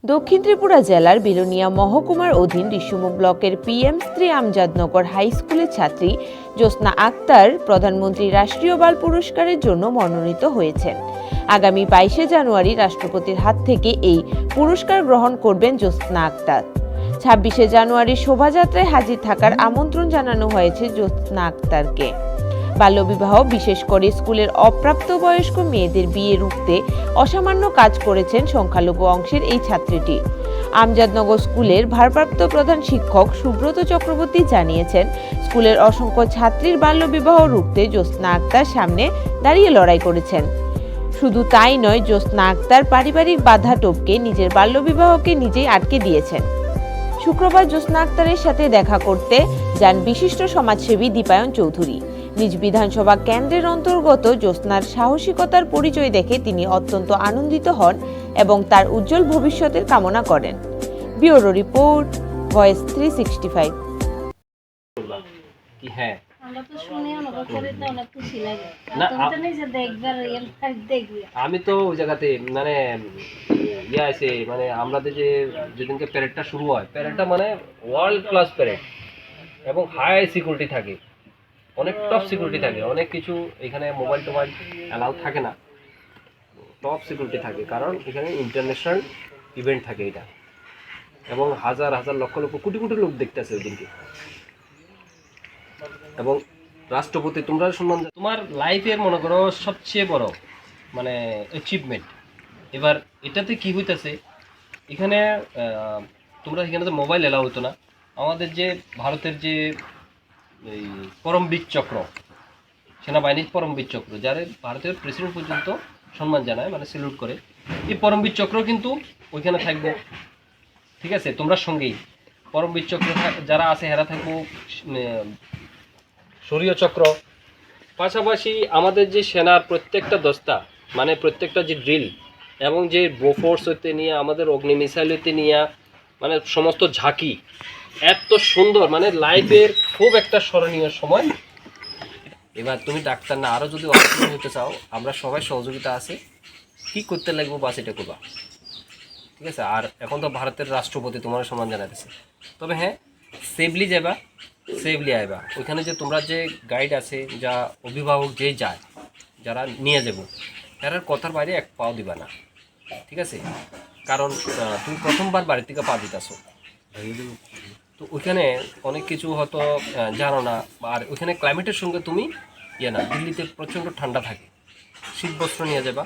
দক্ষিণ ত্রিপুরা জেলার বিলোনিয়া মহকুমার অধীন ঋষিমুখ ব্লকের পিএম স্ত্রী আমজাদনগর হাই স্কুলের ছাত্রী জ্যোৎস্না আক্তার প্রধানমন্ত্রী রাষ্ট্রীয় বাল পুরস্কারের জন্য মনোনীত হয়েছেন। আগামী 22শে জানুয়ারি রাষ্ট্রপতির হাত থেকে এই পুরস্কার গ্রহণ করবেন জ্যোৎস্না আক্তার। 26শে জানুয়ারি শোভাযাত্রায় হাজির থাকার আমন্ত্রণ জানানো হয়েছে জ্যোৎস্না আক্তারকে। বাল্যবিবাহ, বিশেষ করে স্কুলের অপ্রাপ্তবয়স্ক মেয়েদের বিয়ে রুখতে অসামান্য কাজ করেছেন সংখ্যালঘু অংশের এই ছাত্রীটি। আমজাদনগর স্কুলের ভারপ্রাপ্ত প্রধান শিক্ষক সুব্রত চক্রবর্তী জানিয়েছেন, স্কুলের অসংখ্য ছাত্রীর বাল্যবিবাহ রুখতে জ্যোৎস্না আক্তার সামনে দাঁড়িয়ে লড়াই করেছেন। শুধু তাই নয়, জ্যোৎস্না আক্তার পারিবারিক বাধা টপকে নিজের বাল্যবিবাহকে নিজেই আটকে দিয়েছেন। শুক্রবার জ্যোৎস্না আক্তারের সাথে দেখা করতে যান বিশিষ্ট সমাজসেবী দীপায়ন চৌধুরী। নিজ বিধানসভা কেন্দ্রের অন্তর্গত জ্যোৎস্নার সাহসিকতার পরিচয় দেখে তিনি অত্যন্ত আনন্দিত হন এবং তার উজ্জ্বল ভবিষ্যতের কামনা করেন। Bureau report, voice 365। হ্যাঁ, আমরা তো শুনি অনুভব করি তো অনেক খুশি লাগে। না, তুমি তো নিজে দেখবার রিয়েল লাইফ দেখবি। আমি তো ওই জায়গাতে মানে আছে মানে আমাদের যেদিনকে প্যারেডটা শুরু হয়, প্যারেডটা মানে ওয়ার্ল্ড ক্লাস প্যারেড এবং হাই সিকিউরিটি থাকে, অনেক টপ সিকিউরিটি থাকে, অনেক কিছু এখানে মোবাইল টোবাইল অ্যালাউ থাকে না, টপ সিকিউরিটি থাকে, কারণ এখানে ইন্টারন্যাশনাল ইভেন্ট থাকে এটা, এবং হাজার হাজার লক্ষ লক্ষ কোটি কোটি লোক দেখতেছে ওই দিনকে। এবং রাষ্ট্রপতি তোমরা সম্মান, তোমার লাইফের মনে করো সবচেয়ে বড় মানে অ্যাচিভমেন্ট। এবার এটাতে কি হইতেছে, এখানে তোমরা এখানে তো মোবাইল এলাও হতো না। আমাদের যে ভারতের যে এই পরমবীর চক্র, সেনাবাহিনীর পরমবীর চক্র, যারা ভারতের প্রেসিডেন্ট পর্যন্ত সম্মান জানায়, মানে স্যালুট করে, এই পরমবীর চক্র কিন্তু ওইখানে থাকবো। ঠিক আছে, তোমরা সঙ্গেই পরমবীর চক্র যারা আছে হেরা থাকবো, শরীয় চক্র, পাশাপাশি আমাদের যে সেনার প্রত্যেকটা দস্তা, মানে প্রত্যেকটা যে ড্রিল এবং যে বোফোর্স হইতে নিয়ে আমাদের অগ্নি মিসাইল হইতে নিয়ে মানে সমস্ত ঝাঁকি, এত সুন্দর, মানে লাইফের খুব একটা স্মরণীয় সময়। এবার তুমি ডাক্তার না, আরও যদি অপারেশন হতে চাও, আমরা সবাই সহযোগিতা আছে, কী করতে লাগবো বাস এটা করবা। ঠিক আছে, আর এখন তো ভারতের রাষ্ট্রপতি তোমার সম্মান জানাতেছে। তবে হ্যাঁ, সেফলি যাবা, সেফলি আইবা। ওইখানে যে তোমরা যে গাইড আছে, যা অভিভাবক যে যায়, যারা নিয়ে যাব, তারা কথার বাইরে এক পাও দিবা না। ঠিক আছে, কারণ তুমি প্রথমবার বাড়ি থেকে পা দিতেছো, তো ওইখানে অনেক কিছু হয়তো জানো না, আর ওইখানে ক্লাইমেটের সঙ্গে তুমি না, দিল্লিতে প্রচণ্ড ঠান্ডা থাকে, শীত বস্ত্র নিয়ে যাবা।